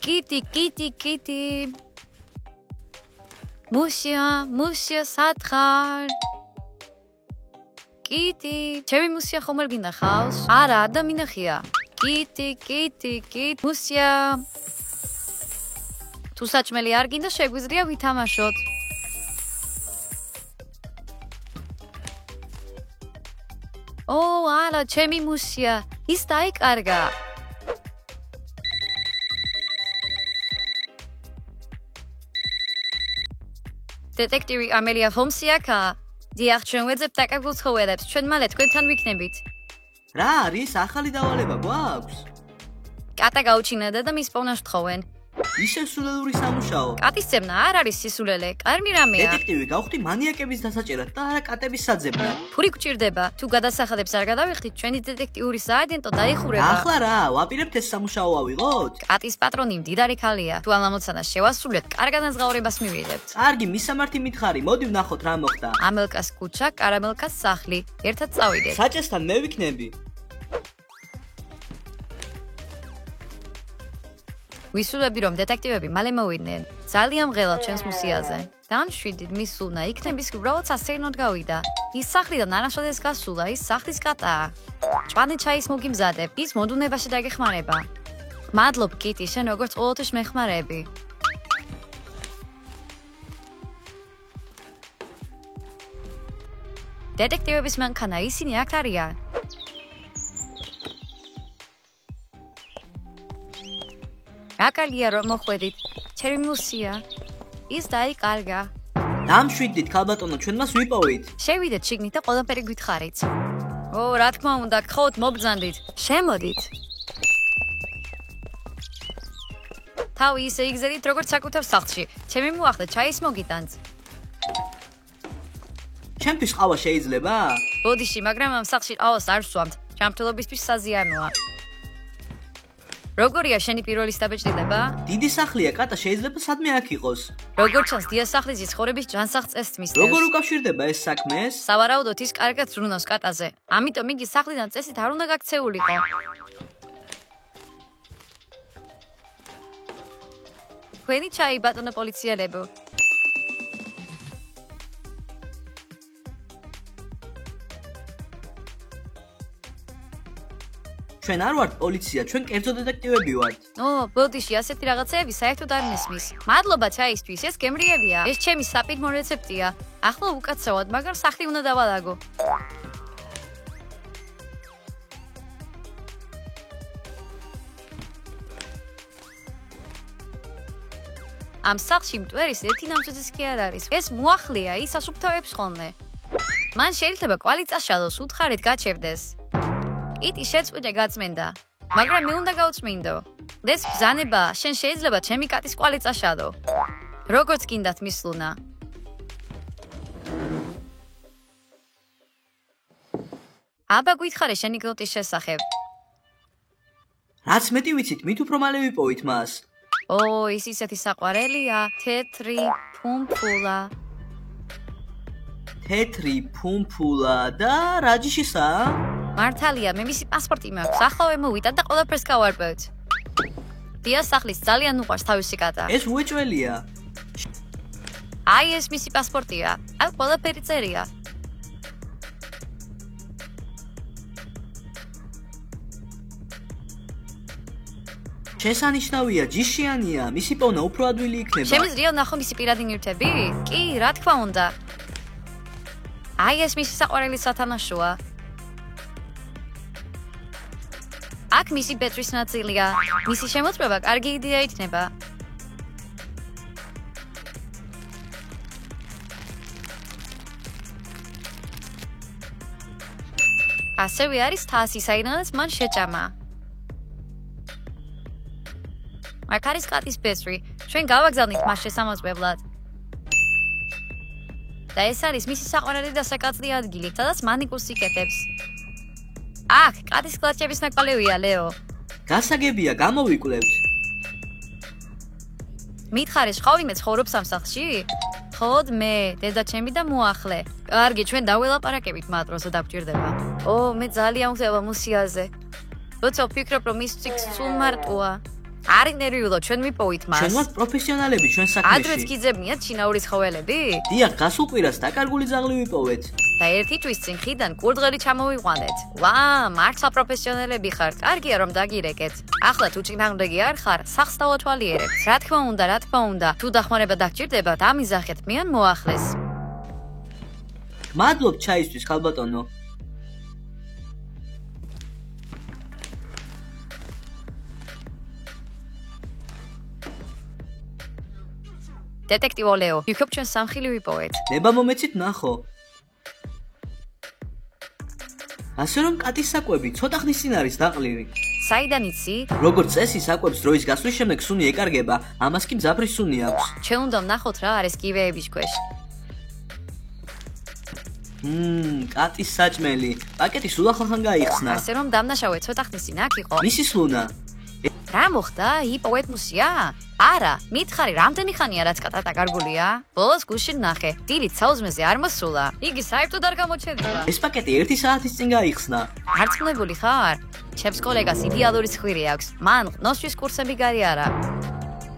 კიტი. მუსია სათხარ. კიტი, ჩემი მუსია ხომ არ გინახავს? არა, არ დამინახია. კიტი, მუსია. თუ საჭმელი არ გინდა, შეგვიძლია ვითამაშოთ. არა, ჩემი მუსია, ის დაიკარგა. დეტექტივი ამელია ჰოლმსი აქაა. დიახ, ჩვენ ვეძებთ დაკარგულ ცხოველებს, ჩვენ მალე თქვენთან ვიქნებით. რა არის? ახალი დავალება გვაქვს? კატა გაუჩინდა და მის პოვნას თხოვენ. ისევ სულელური სამუშაო. კატის ძებნა არ არის სისულელე, კარგი რამეა. დეტექტივი გავხდი მანიაკების დასაჭერად და არა კატების საძებნად. ფური გჭირდება. თუ გადასახადებს არ გადავიხდით, ჩვენი დეტექტიური სააგენტო დაიხურება. ახლა რა, ვაპირებთ ეს სამუშაო ავიღოთ? კატის პატრონი მდიდარი ქალია. თუ ამ ამოცანას შევასრულებთ, კარგად განსღაურებას მივიღებთ. კარგი, მისამართი მითხარი, მოდი ვნახოთ რა მოხდა. ამელკას ქუჩა, კარამელკას სახლი. ერთად წავიდეთ. საჭესთან მე ვიქნები. ვისურვები, რომ დეტექტივები მალე მოვიდნენ. ძალიან მღელავ ჩემს მუსიაზე. დამშვიდით, მისულნა, იქნების უბრალოდ სასეირნოდ გავიდა. ის სახლიდან არასოდეს გასულა, ის სახლის კატაა. ჭვანე ჩაის მოგიმზადებ, ის მოდუნებაში დაგეხმარება. მადლობ, კიტი, შენ როგორც ყოველთვის მეხმარები. დეტექტივების მანქანა, ისინი აქ არიან. აკალია რომ მოხვედით. ჩემი მუსია. ის დაიკარგა. დამშვიდით, ქალბატონო, ჩვენ მას ვიპოვით. შევიდეთ შიგნით და ყველაფერი გვითხრით. რა თქმა უნდა, გთხოვთ მობრძანდით. შემოდით. თავი ისე იგზელით, როგორც საკუთარ სახლში. ჩემი მოახდე ჩაის მოგიტანს. ჩემთვის ყავა შეიძლება? ბოდიში, მაგრამ ამ სახლში ყავას არ ვსვამთ. ჯანმრთელობისთვის საზიანოა. როგორია შენი პირველი სტაბეჭდილება? დიდი სახლია, კატა შეიძლება სადმე აქ იყოს. როგორც ჩანს, დიასახლისი ცხოვრების ჯანსაღწესს მისდევს. როგორ უკავშირდება ეს საქმე ეს? სავარაუდოდ ის კარგად ზრუნავს კატაზე. ამიტომ იგი სახლიდან წესით არ უნდა გაქცეულიყო. თქვენი ჩაი, ბატონო პოლიციელებო. ჩვენ არ ვართ პოლიცია, ჩვენ კერძო დეტექტივები ვართ. ბოდიში, ასეთი რაღაცეები საერთოდ არ მესმის. მადლობა ჩაისთვის, ეს გემრიელია. ეს ჩემი საპირმო რეცეპტია. ახლა უკაცრავად, მაგრამ სახლი უნდა დავალაგო. ამ სახლში მტვერის ერთი ნამზადის კი არ არის. ეს მოახლეა, ის ასუფთავებს ხოლმე. მან შეიძლება კვალი წაშალოს, უთხარით გაჩერდეს. კიტი შეწყვიტე გაწმენდა, მაგრამ მე უნდა გავწმინდო. ეს ბრძანებაა, შენ შეიძლება ჩემი კატის კვალი წაშალო. როგორც გინდათ, მისლუნა. აბა გითხარე შენი კოტის შესახებ. რაც მეტი ვიცით, მით უფრო მალე ვიპოვით მას. ის ისეთი საყვარელია, თეთრი ფუმფულა. თეთრი ფუმფულა და რაჯიშისა? მართალია, მე მისი პასპორტი მაქვს. ახლავე მოვიდა და ყველაფერს გავარკვევთ. დიასახლის ძალიან უყვარს თავისი კატა. ეს უეჭველია. ეს მისი პასპორტია. აქ ყველაფერი წერია. შესანიშნავია, ჯიშიანია, მისი პოვნა უფრო ადვილი იქნება. შემიძლია ვნახო მისი პირადი ნივთები? კი, რა თქმა უნდა. ეს მისი საყვარელი სათამაშოა. აქ მისი ბეწვის ნაწილია. მისი შემოწმება კარგი იდეა იქნება. ასევე არის თასი, საიდანაც მან შეჭამა. აქ არის კატის ბეწვი. ჩვენ გავაგზავნით მას შესამოწმებლად. და ეს არის მისი საყვარელი დასაკაცლი ადგილი, სადაც მანიკურს იკეთებს. აქ, კატის კლაჭების ნაკვალევია, ლეო. გასაგებია, გამოვიკვლევთ. მითხარი, შხავიმე ცხოვრობს ამ სახლში? ხოდ მე, დედაჩემი და მოახლე. კარგი, ჩვენ დაველაპარაკებით მათ როცა დაგჭირდება. მე ძალიან ვხდება მუსიაზე. როცა ვფიქრობ, რომ ის ციკს სულ მარტოა. არ ინერვიულო, ჩვენ მიპოვით მას. ჩვენ ვართ პროფესიონალები ჩვენ ადრეც საქმეში. გიძებნიათ ჩინაური ცხოველები? დიახ, გასულ კვირას დაკარგული ძაღლი ვიპოვეთ. და ერთი თვის წინ ხიდან კურდღელი ჩამოვიყვანეთ. ვა, მართლა პროფესიონალები ხართ. კარგია რომ დაგირეკეთ. ახლა თუ წინააღმდეგი არ ხარ, სახს დავათვალიერებთ. რა თქმა უნდა. თუ დახმარება დაგჭირდებათ, ამიზახეთ მე ან მოახლეს. მადლობ ჩაისთვის, ხალბატონო. დეტექტივ ლეო, ვიქობ ჩვენ სამხილი ვიპოვეთ. ნება მომეცით ნახო. ასე რომ კატის საკვები ცოტა ხნის წინ არის დაყლილი. საიდან იცი? როგორც წესი, საკვებს დროის გასვლის შემდეგ სუნი ეკარგება, ამას კი მძაფრი სუნი აქვს. ჩვენ უნდა ვნახოთ რა არის კივეების ქვეშ. კატის საჭმელი. პაკეტი სულ ახალხან გაიხსნა. ასე რომ დამნაშავე ცოტა ხნის წინ აქ იყო. მისი სლუნა. რა მოხდა? იპოვეთ მუსია? არა, მითხარი, რამდენი ხანია რაც კატა დაკარგულია? ბოლოს გუშინ ნახე. დილით საუზმეზე არ მოსულა. იგი საერთოდ არ გამოჩენილა. ეს პაკეტი 1 საათის წინ გაიხსნა. არწმუნებული ხარ? ჩემს კოლეგას იდეალური ცხვირი აქვს. მან ყნოსთვის კურსები გაიარა.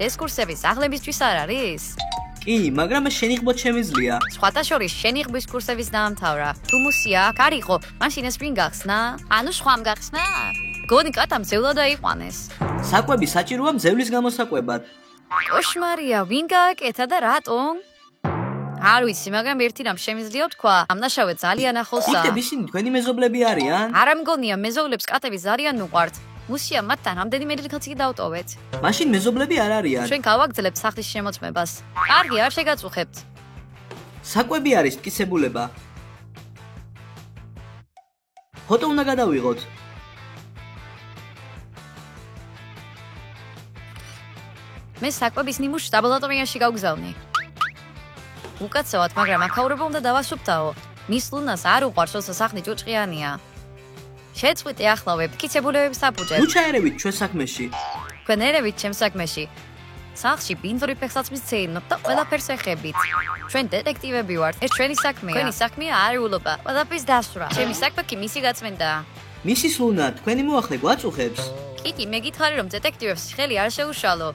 ეს კურსები ძაღლებისთვის არ არის? კი, მაგრამ ეს შენიღბოთ შემიძლია. სხვათა შორის შენიღბვის კურსების დაამთავრა. თუ მუსია აქ არ იყო, მაშინ ეს ვინ გახსნა? ანუ ხვამ გახსნა? გონი კატამ ზევლად დაიყვანეს. საკვები საჭიროა მძევლის გამოსაკვებად. კოშმარია, ვინ გააკეთა და რატომ? არ ვიცი, მაგრამ ერთი რამ შემიძლია ვთქვა, ამნაშავე ძალიან ახლოსაა. იქნებ ისინი თქვენი მეზობლები არიან? არა მგონია, მეზობლებს კატები ძალიან უყვართ. მუსია მათთან რამდენიმე დღეცი დავტოვეთ. მაშინ მეზობლები არ არიან. ჩვენ გავაგრძელებთ სახლის შემოწმებას. კარგი, არ შეგაწუხებთ. საკვები არის მტკიცებულება. ფოტო უნდა გადავიღოთ. მე საკვების ნიმუშს ლაბორატორიაში გავგზავნი. უკაცრავად, მაგრამ აქაურობა უნდა დავასუფთავო. მის ლუნას არ უყვარს, როცა სახლი ჭუჭყიანია. შეწყვიტე ახლავე მტკიცებულებების საფუძვებს. ნუ ჩაერევით ჩვენ საქმეში. თქვენ ერევით ჩემ საქმეში. სახლში ბინძური ფეხსაცმლის ცეირნობ და ყველაფერს ეხებით. ჩვენ დეტექტივები ვართ. ეს ჩვენი საქმეა. თქვენი საქმეა არეულობა. ყველაფრის დასვრა. ჩემი საქმე კი მისი გაწმენდაა. მისი სლუნა თქვენი მოახლე გვაწუხებს. კიკი, მე გითხარი რომ დეტექტივებს ხელი არ შეუშალო.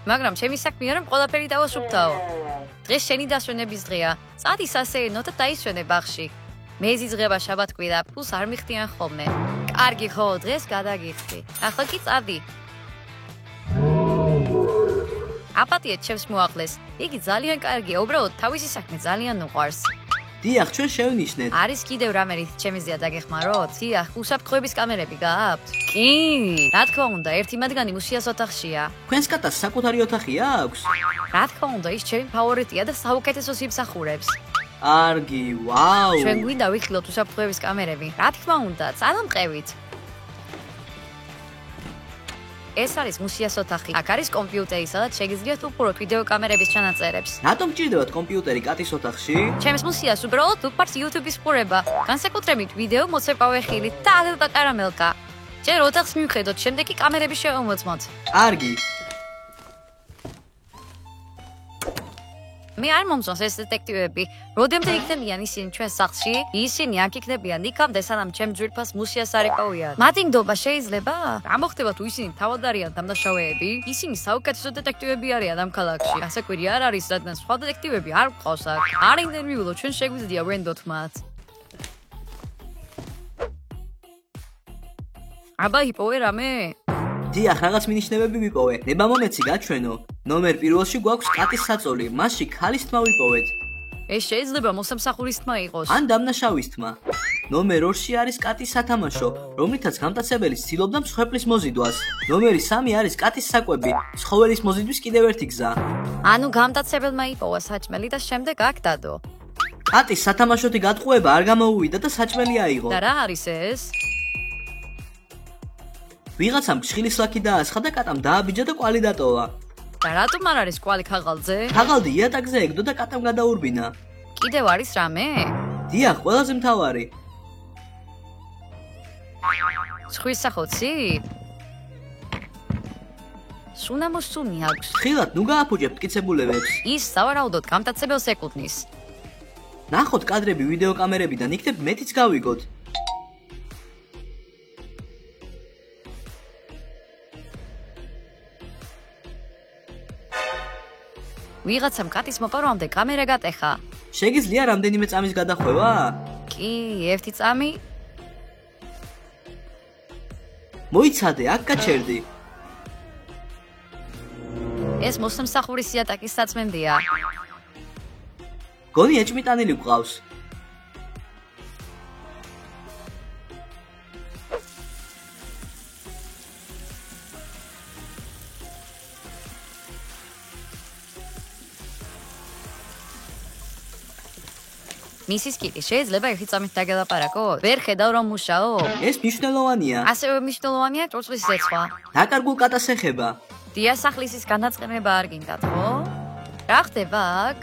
მაგრამ ჩემი საქმეა რომ ყველაფერი დავასუფთავო. დღეს შენი დასვენების დღეა. წადი სასეირნო და დაისვენე ბაღში. მეზიზღება შაბათ-კვირა, ფულს არ მიხდიან ხოლმე. კარგი ხო, დღეს გადაგიხდი. ახლა კი წადი. აპატიეთ ჩემს მოახლეს. იგი ძალიან კარგია, უბრალოდ თავისი საქმე ძალიან უყვარს. დიახ, ჩვენ შევნიშნეთ. არის კიდევ რამე რით ჩემიზეა დაგეხმაროთ? დიახ, უსაფრთხოების კამერები გააქვთ? კი, რა თქმა უნდა, ერთი მათგანი მუსიას ოთახშია. თქვენს კატას საკუთარი ოთახი აქვს? რა თქმა უნდა, ის ჩემი ფავორიტია და საუკეთესოს იმსახურებს. კარგი, ვაუ. ჩვენ გვინდა ვიხილოთ უსაფრთხოების კამერები. რა თქმა უნდა, წამყევით. ეს არის მუსიას ოთახი. აქ არის კომპიუტერი, სადაც შეგიძლიათ უყუროთ ვიდეო კამერების ჩანაწერებს. რატომ გჭირდებათ კომპიუტერი კატის ოთახში? ჩემს მუსიას უბრალოდ უყვარს YouTube-ის ყურება, განსაკუთრებით ვიდეო მოცეკვავე ხილით და აგრეთვე კარამელკა. ჯერ ოთახს მივხედოთ, შემდეგ კი კამერები შევამოწმოთ. კარგი. მე არ მომწონს ეს დეტექტივები. როდემდე იქნებიან ისინი ჩვენ სახლში? ისინი აქ იქნებიან იქამდე, სანამ ჩემ ძვირფას მუსიას არ ეკავიან. მათი ნდობა შეიძლება? რა მოხდება თუ ისინი თავად არიან დამნაშავეები? ისინი საუკეთესო დეტექტივები არიან ამ ქალაქში. გასაკვირი არ არის, რადგან სხვა დეტექტივები არ გვყავს აქ. არ ინტერვიულო, ჩვენ შეგვიძლია ვენდოთ მათ. აბა იპოვე რამე? დიახ, რაღაც მინიშნებები ვიპოვე. ნება მომეცი გაჩვენო. ნომერ პირველში გვაქვს კატის საწოლი, მასში ქალის თმა ვიპოვეთ. ეს შეიძლება მოსამსახურის თმა იყოს. ან დამნაშავის თმა. ნომერ 2-ში არის კატის სათამაშო, რომლითაც გამტაცებელი ცდილობდა მსხვერპლის მოზიდვას. ნომერი 3 არის კატის საკვები, ცხოველის მოზიდვის კიდევ ერთი გზა. ანუ გამტაცებელმა იპოვა საჭმელი და შემდეგ აქ დადო. კატის სათამაშოთი გადყუება არ გამოუვიდა და საჭმელი აიღო. და რა არის ეს? ვიღაცამ ჩხილის ლაქი დაასხა და კატამ დააბიჯა და კვალი დატოვა. და რატომ არ არის კვალი ქაღალდზე? ქაღალდი იატაკზე ეგდო და კატამ გადაურბინა. კიდევ არის რამე? დიახ, ყველაზე მთავარი. ცხვრის სახოცი? სუნამოს სუნი აქვს. ხილად ნუ გააფუჭებთ მტკიცებულებებს. ის სავარაუდოდ გამტაცებელს ეკუთვნის. ნახოთ კადრები ვიდეო კამერებიდან, იქნებ მეტიც გავიგოთ. ვიღაცამ კატის მოპარვამდე კამერა გატეხა. შეგიძლია რამდენიმე წამის გადახვევა? კი, 1 წამი. მოიცადე, აქ გაჩერდი. ეს მოსამსახურის იატაკის საწმენდია. გონი ეჭმიტანილი გვყავს. მისის კიტი, შეიძლება 1 წამით დაგელაპარაკოთ? ვერ ხედავ რომ მუშაო? ეს მნიშვნელოვანია. ასევე მნიშვნელოვანია ჭურჭლის ზეცვა. დაკარგულ კატას ეხება. დიასახლისის განაწყენება არ გინდათ, ხო? რა ხდება აქ?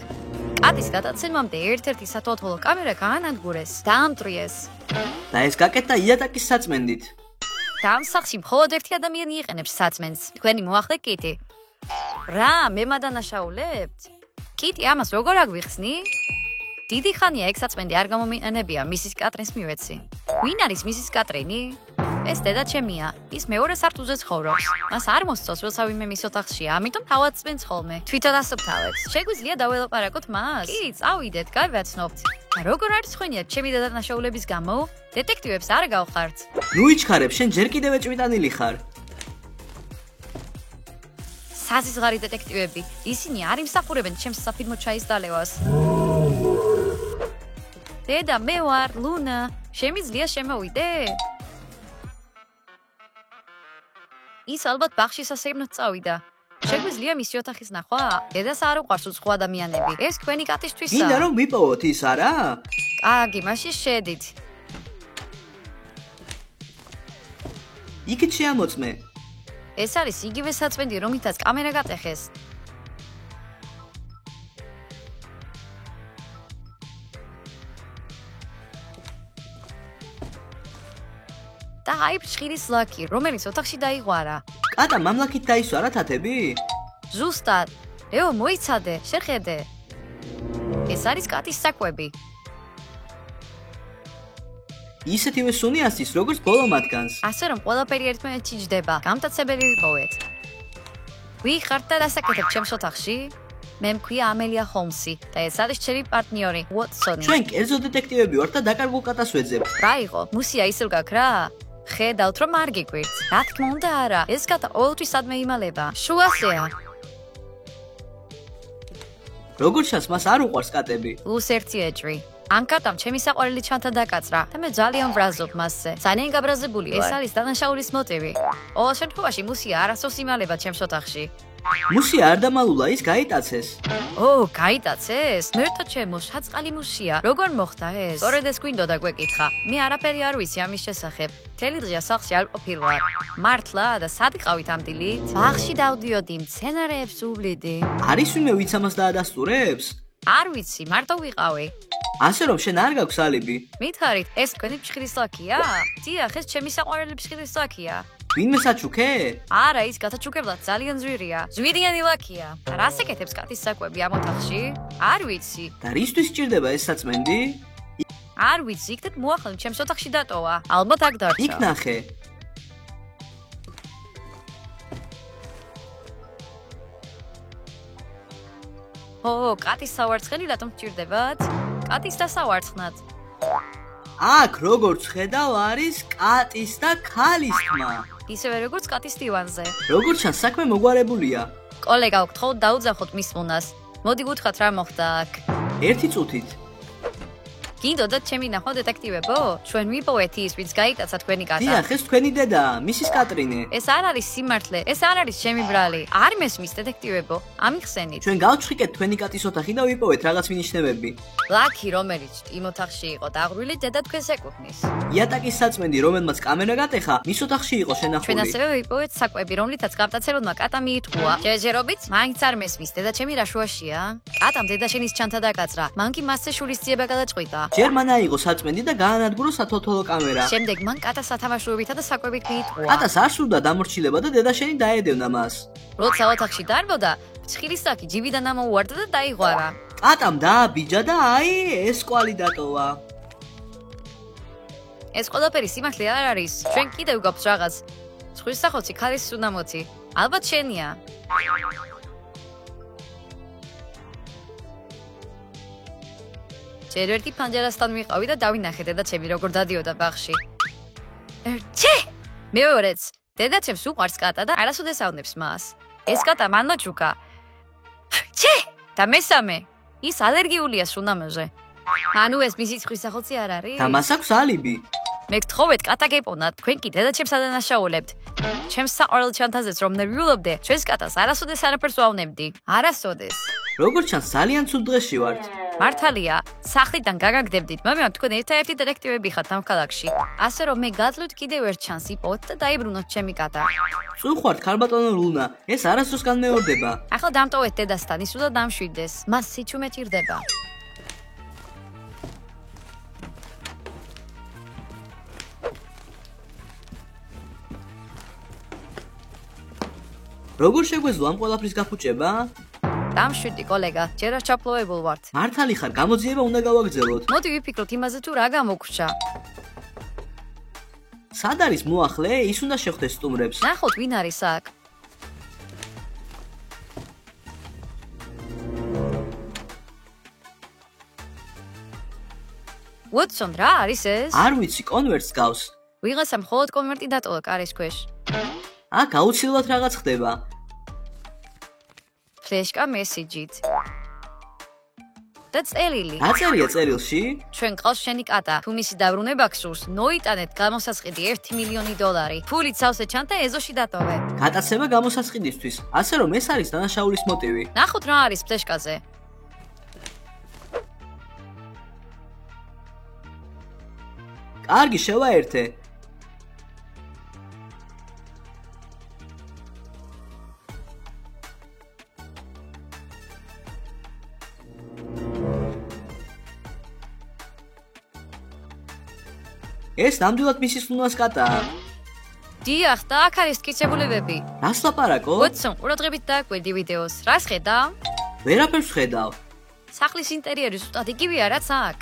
კატის გადაცემამდე ერთ-ერთი სათვალთვალო კამერა გაანადგურეს, დაამტრიეს. და ეს გაკეთდა იატაკის საწმენდით. და ამ სახლში მხოლოდ ერთი ადამიანი იყენებს საწმენს. თქვენი მოახლე კიტი. რა, მე მადანაშაულებთ? კიტი ამას როგორ აგვიხსნი? დიდი ხანია ეგ საწმენდი არ გამომიყენებია მისის კატრინს მივეცი. ვინ არის მისის კატრინი? ეს დედაჩემია. ის მეორე სართულზე ცხოვრობს. მას არ მოსწონს როცა ვინმე მის ოთახშია, ამიტომ თავად წმენს ხოლმე. თვითონ ასუფთავებს. შეგვიძლია დაველაპარაკოთ მას? კი, წავიდეთ, გავაცნობთ. როგორ არის ხვენიათ ჩემი დედანაშაულების გამო? დეტექტივებს არ გავხართ. ნუ იჩქარებ, შენ ჯერ კიდევ ეჭვიტანილი ხარ. საზღარი დეტექტივები, ისინი არ იმსახურებენ ჩემს საფირმო ჩაის დალევას. დედა, მე ვარ ლუნა. შემიძლია შემოვიდე? ის ალბათ ბაღში სასეირნოდ წავიდა. შეგვიძლია მისი ოთახის ნახვა? დედას არ უყვარს უცხო ადამიანები. ეს თქვენი კატისთვისაა. გინდა რომ ვიპოვოთ ის, არა? კარგი, მაშინ შედით. იქით შეამოწმე. ეს არის იგივე საწმენდი, რომლითაც კამერა გატეხეს. და აი ფშხილის ლაკი, რომელიც ოთახში დაიღვარა. კატა მამლაქით დაისვარა თათები? ზუსტად. ეო, მოიცადე, შეხედე. ეს არის კატის საკვები. ისეთივე სუნი ასის, როგორც ბოლო მათგანს. ასე რომ ყველაფერი ერთმანეთში ჯდება. გამტაცებელი ვიპოვეთ. ვიხართ და დასაკეთებ ჩემს ოთახში? მე მქვია ამელია ჰოლმსი და ეს არის ჩემი პარტნიორი, უოტსონი. ჩვენ კერძო დეტექტივები ვართ და დაკარგულ კატას ვეძებთ. რა იყო? მუსია ისევ გაქრა? ხედავთ რომ არ გიგვირთ. რა თქმა უნდა არა, ეს კატა ყოველთვის სადმე იმალება. შუასეა. როგორ ჩანს, მას არ უყვარს კატები. ლუს ერთი ეჭვი. ამ კატამ ჩემი საყვარელი ჩანთა დაკაცრა და მე ძალიან ვრაზობ მასზე. ძალიან გაბრაზებული ვარ. ეს არის დანაშაულის მოტივი. ყოველ შემთხვევაში მუსია არასდროს იმალება ჩემს ოთახში. მუსია არ დამალულა, ის გაიტაცეს. ო, გაიტაცეს? მერტო ჩემო, საწყალი მუსია. როგორ მოხდა ეს? სწორედ ეს გვინდოდა გვეკითხა. მე არაფერი არ ვიცი ამის შესახებ. მთელი დღე სახლში არ ყოფილვარ. მართლა და სად იყავით ამ დილით? ბაღში დავდიოდი, მცენარეებს უვლიდი. არის ვინმე ვინც ამას დაადასტურებს? არ ვიცი, მარტო ვიყავი. ასე რომ შენ არ გაქვს ალიbi. მითხარით, ეს თქვენი ფშხილის ლაკია? დიახ, ეს ჩემი საყვარელი ფშხილის ლაკია. ვინმე საჩუქე? არა, ის გათაჩუქებლად ძალიან ზვირია. ზვირიანი ლაკია. რას ეკეთებს კატის საკვები ამ ოთახში? არ ვიცი. და რისთვის სჭირდება ეს საწმენდი? არ ვიცი, იქნებ მოახლედ ჩემს ოთახში დატოვა. ალბათ აქ დარჩა. იქ ნახე. ო, კატის სავარცხელი რატომ გჭირდებათ? კატის დასავარცხნად. აქ როგორც ხედავ არის კატის და ქალის თმა. ისევე როგორც კატის დივანზე. როგორც ჩანს, საქმე მოგვარებულია. კოლეგა, გთხოვთ დაუძახოთ მის მონას. მოდი გითხრათ რა მოხდა აქ. ერთი წუთით. გინდოდათ ჩემი ნახვა დეტექტივებო? ჩვენ ვიპოვეთ ის, ვინც გაიტაცა თქვენი კატა. დიახ, ეს თქვენი დედაა, მისის კატრინე. ეს არ არის სიმართლე, ეს არ არის ჩემი ბრალი. არ მესმის დეტექტივებო. ამიხსენით. ჩვენ გავჩხიკეთ თქვენი კატის ოთახი და ვიპოვეთ რაღაც მინიშნებები. ლაკი, რომელიც იმ ოთახში იყო დაღვრილი, დედა თქვენს ეკუთვნის. იატაკის საწმენდი, რომელმაც კამერა გატეხა, მის ოთახში იყო ჩვენ შენახული. ასევე ვიპოვეთ საკვები, რომლითაც გამტაცებელმა კატა მიითხოვა. ჯერჯერობით, მაინც არ მესმის, დედა ჩემი რა შუაშია? კატამ დედაშენის ჩანთა დაკაცრა. მან კი მასზე შურისძიება გადაწყვიტა. ჯერ მან აიღო საწმენდი და გაანადგურო სათვალთვალო კამერა. შემდეგ მან კატა სათამაშოებითა და საკვებით მიითხოვა. კატას არ სურდა დამორჩილება და დედაშენი დაედევნა მას. როცა ოთახში დარბოდა, ფშხილის ლაკი ჯიბიდან ამოუვარდა და დაიღვარა. კატამ დააბიჯა და აი ეს კვალი დატოვა. ეს ყველაფერი სიმართლე არ არის. ჩვენ კიდევ გვაქვს რაღაც. ცხვრის სახოცი ქალის სუნამოცი. ალბათ შენია. ჯერ ერთი ფანჯარასთან ვიყავი და დავინახე დედაჩემი როგორ დადიოდა ბაღში. ჩე! მეორეც, დედაჩემს უყვარს კატა და არასოდეს ავნებს მას. ეს კატა მან მოჭუკა. ჩე! და მესამე, ის ალერგიულია სუნამოზე. ანუ ეს მისი ცხვის სახოცი არ არის? და მას აქვს ალიბი. მე გთხოვეთ კატა გეპოვნათ, თქვენ კი დედაჩემს ადანაშაულებთ. ჩემს საყვარელ ჩანთაზეც რომ ნერვიულობდე, ჩვენს კატას არასოდეს არაფერს ვავნებდი. არასოდეს. როგორც ჩანს, ძალიან ცუდ დღეში ვართ. მართალია, სახლიდან გაგაგდებდით, მაგრამ თქვენ ერთადერთი დეტექტივები ხართ ამ ქალაქში. ასე რომ მე გადლვით კიდევ ერთ ჩანს იპოვოთ და დაიბრუნოთ ჩემი კატა. წუხვართ ქარბატონო ლუნა, ეს არასდროს განმეორდება. ახლა დამტოვეთ დედასთან, ის უნდა დამშვიდეს. მას სიჩუმე ჭირდება. როგორ შეგვეძლო ამ ყველაფრის გაფუჭება? დამშვიდი კოლეგა, ჯერ არ ჩაფლოვებულ ვართ. მართალი ხარ, გამოძიება უნდა გავაგრძელოთ. მოდი ვიფიქროთ იმაზე თუ რა გამოგვრჩა. სად არის მოახლე? ის უნდა შეხვდეს სტუმრებს. ნახოთ ვინ არის აქ. ვოტსონ, რა არის ეს? არ ვიცი, კონვერტს გავს. ვიღაცამ მხოლოდ კონვერტი დატოვა კარის ქვეშ. აქ აუცილებლად რაღაც ხდება. ფლეშკა მესიჯით. და წერილი. რა წერია წერილში? ჩვენ ყავს შენი კატა. თუ მისი დაბრუნება გსურს, ნოიტანეთ გამოსასყიდი $1,000,000. ფულით სავსე ჩანთა ეზოში დატოვე. გატაცება გამოსასყიდისთვის. ასე რომ ეს არის დანაშაულის მოტივი. ნახოთ რა არის ფლეშკაზე. კარგი, შევაერთე. ეს ნამდვილად მისის ლუნას კატაა. დიახ, და აქ არის მტკიცებულებები. რას ლაპარაკო? ვოტსონ, ყურადღებით დააკვირდი ვიდეოს. რას ხედავ? ვერაფერს ვხედავ. სახლის ინტერიერი ზუსტად იგივეა, რაც აქ.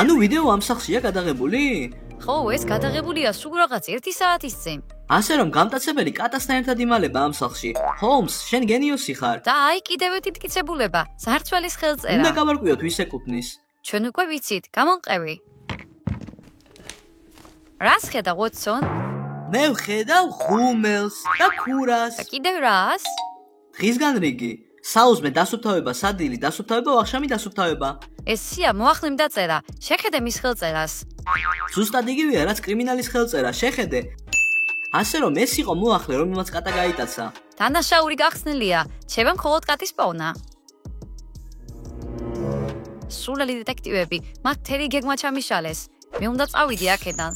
ანუ ვიდეო ამ სახლშია გადაღებული? ხო, ეს გადაღებულია სულ რაღაც 1 საათის წინ. ასე რომ გამტაცებელი კატასთან ერთად იმალება ამ სახლში. ჰოლმს, შენ გენიოსი ხარ. და აი კიდევ ერთი მტკიცებულება. ზარცველის ხელწერა. უნდა გავარკვიოთ ვის ეკუთვნის. ჩვენ უკვე ვიცით, გამონყევი. რას ხედავ, ვოტსონ? მე ვხედავ ღუმელს და ქურას. და კიდევ რას? დღისგან რიგი. საუზმე დასუფთავება, სადილის დასუფთავება, ვახშამი დასუფთავება. ეს სია მოახლემ დაწერა. შეხედე მის ხელწერას. ზუსტად იგივეა, რაც კრიმინალის ხელწერა, შეხედე. ასე რომ ეს იყო მოახლე, რომელმაც კატა გაიტაცა. დანაშაული გახსნილია. შევა მხოლოდ კატის პოვნა. სულელი დეტექტივები, მათ თერი გეგმა ჩამიშალეს. მე უნდა წავიდი აქედან.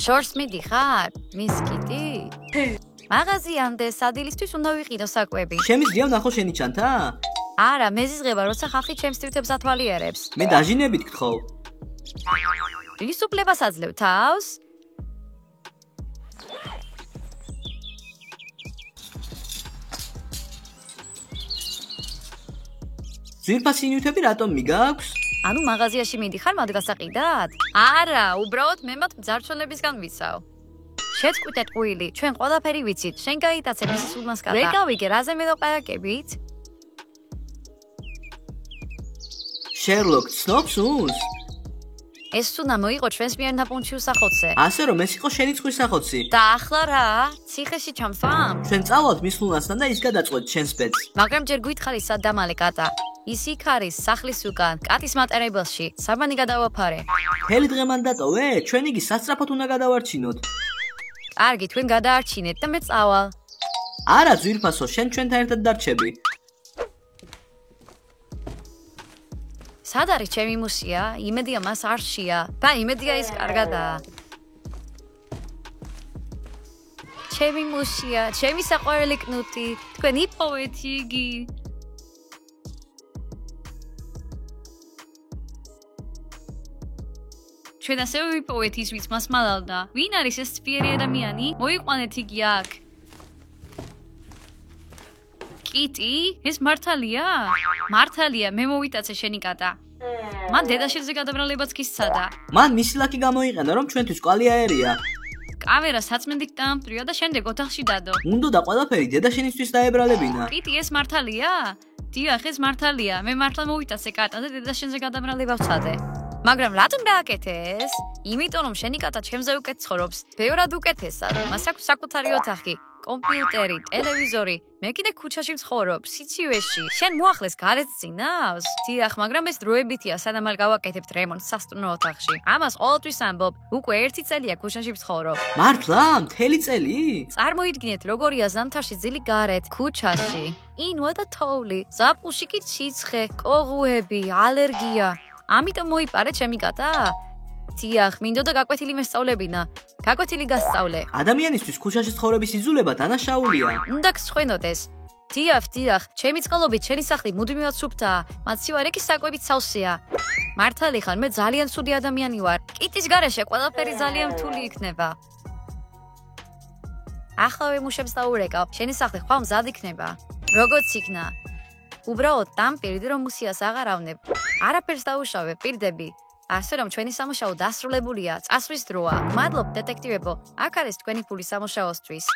შორს მიდიხარ? მისკიტი? მაღაზიამდე სადილისთვის უნდა ვიყიდო საკვები. შემიძლია ვნახო შენი ჩანთა? არა, მეზიზღება, როცა ხალხი ჩემს თვითებს ათვალიერებს. მე დაჟინებით გთხოვ. რის უფლებას აძლევ თავს? ძვირფასი ნივთები რატომ მიგაქვს? ანუ მაღაზიაში მიდიხარ მათ გასაყიდად? არა, უბრალოდ მე მათ მძარცველებისგან ვიცავ. შეწყვიტეთ ყვილი, ჩვენ ყველაფერი ვიცით. შენ გაიტაცე მისის ულმას კატა. ვეკავიგე, რაზე მელაპარაკებით? შერლოკ, ცნობს უსს? ეს უნდა მოიყო ჩვენს მიერ ნაპუნჩი უსახოცე. ასე რომ ეს იყო შენი ცხვის სახოცი. და ახლა რა? ციხეში ჩამსვამ? ჩვენ წავალთ მის ლუნასთან და ის გადაწყვეტ შენს ბედს. მაგრამ ჯერ გითხარი სად დამალე კატა. ის იქ არის სახლის უკან, კატის მატარებელში. საბანი გადავაფარე. მთელი დღე მან დატოვე? ჩვენ იგი სასწრაფოდ უნდა გადავარჩინოთ. კარგი, თქვენ გადაარჩინეთ და მე წავალ. არა, ძვირფასო, შენ ჩვენთან ერთად დარჩები. სად არის ჩემი მუსია? იმედია მას არ შეა. და იმედია ის კარგადაა. ჩემი მუსია, ჩემი საყვარელი კნუტი. თქვენ იპოვეთ იგი. ჩვენ ასევე ვიპოვეთ ის, ვინც მას მალავდა. ვინ არის ეს ცფიერი ადამიანი? მოიყვანეთ იგი აქ. კიტი? ეს მართალია? მართალია, მე მოვიტაცე შენი კატა. მან დედაშვილზე გადაბრალებაც კი სცადა. მან მისი ლაკი გამოიყენა, რომ ჩვენთვის კვალი აერია. კამერა საწმენდით დაამტვრია და შემდეგ ოთახში დადო. უნდა ყველაფერი დედაშენისთვის დაებრალებინა. პიტი ეს მართალია? დიახ, ეს მართალია. მე მართლა მოვიტაცე კატა და დედაშენზე გადამრალება ვცადე. მაგრამ რატომ დააკეთე ეს? იმიტომ რომ შენი კატა ჩემზე უკეთ ცხოვრობს. ბევრად უკეთესად. მას აქვს საკუთარი ოთახი, კომპიუტერი, ტელევიზორი. მე კიდე ქუჩაში ვცხოვრობ, სიცივეში. შენ მოახლეს გარეთ წინავს? დიახ, მაგრამ ეს დროებითია, სანამ არ გავაკეთებთ რემონტს სასტუმრო ოთახში. ამას ყოველთვის ამბობ. უკვე 1 წელია ქუჩაში ვცხოვრობ. მართლა? მთელი წელი? წარმოიდგინეთ, როგორია ზამთარში ძილი გარეთ, ქუჩაში. ინვა და თოვლი, ზაფხულში კი ციცხე, კოღუები, ალერგია. ამიტომ მოიპარე ჩემი კატა? დიახ, მინდოდა გაკვეთილი მესწავლებინა. გაკვეთილი გასწავლე. ადამიანისთვის ქუჩაში ცხოვრების იძულება დანაშაულია. უნდა გსხვენოდეს. დიახ, ჩემი წყალობით შენი სახლი მუდმივად სუფთაა, მაცივარ ეკის საკვებით სავსეა. მართალი ხარ, მე ძალიან ცუდი ადამიანი ვარ. კიტის გარეშე ყველაფერი ძალიან რთული იქნება. ახლა მუშებს დაურეკავ, შენი სახლი ხვალ მზად იქნება. როგორც იქნა? უბრალოდ დამპირდი რომ მუსიას აღარ ავნებ. არაფერს დაუშავე, პირდები. ასე რომ ჩვენი სამუშაო დასრულებულია, წასვლის დროა. მადლობ დეტექტივებო, აქ არის თქვენი ფული სამუშაოსთვის.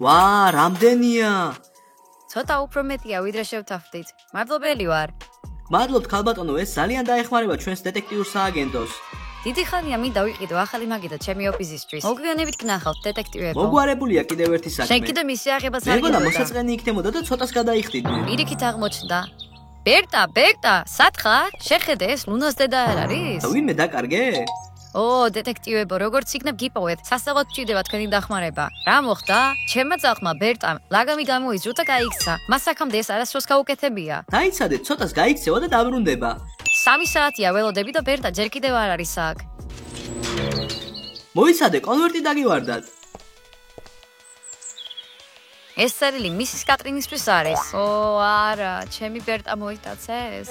ვა, რამდენია? ცოტა უფრო მეტია, ვიდრე შევთანხმდით. მადლობელი ვარ. მადლობთ ქალბატონო, ეს ძალიან დაეხმარება ჩვენს დეტექტიურ სააგენტოს. დიდი ხანია მინდა ვიყიდო ახალი მაგიდა ჩემი ოფისისთვის. მოგვიანებით გნახავთ დეტექტივებო. მოგვარებულია კიდევ ერთი საქმე. შენ კიდე მისი აღებას არ მეგონა მოსაწყენი იქნებოდა და ცოტას გადაიხდიდნენ. პირიქით აღმოჩნდა. ბერტა, სათხარ? შეხედე ეს ლუნას დედა არ არის? ვინმე დაკარგე? ო, დეტექტივებო, როგორც იქნებ გიპოვეთ, სასწაულად ვჭირდება თქვენი დახმარება. რა მოხდა? ჩემმა ძაღლმა ბერტამ ლაგამი გამოიძრა და გაიქცა. მას აქამდე ეს არასდროს გაუკეთებია. დაიცადეთ, ცოტას გაიქცევა და დაბრუნდება. 3 საათია ველოდები და ბერტა ჯერ კიდევ არ არის აქ. მოიცადე, კონვერტი დაგივარდათ. ეს წერილი მისის კატრინისთვის არის. ო, არა, ჩემი ბერტა მოიტაცეს.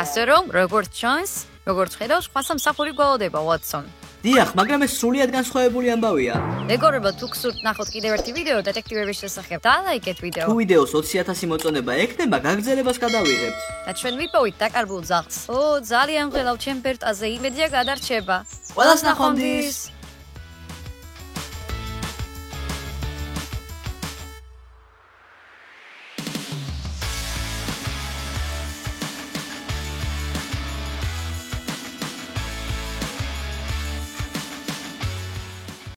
ასე რომ, როგორც ჩანს, როგორც ხედავს, სხვა სამსახური გველოდება, ვატსონ. დიახ, მაგრამ ეს სრულიად განსხვავებული ამბავია. მეგობრებო, თუ გსურთ ნახოთ კიდევ ერთი ვიდეო დეტექტივების შესახებ, დალაიქეთ ვიდეო. თუ ვიდეოს 20,000 მოწონება ექნება, გაგრძელებას გადავიღებთ. და ჩვენ ვიპოვით დაკარგულ ძაღლს. ო, ძალიან მღელავ ჩემ ბერტაზე, იმედია გადარჩება. ყველას ნახვამდის.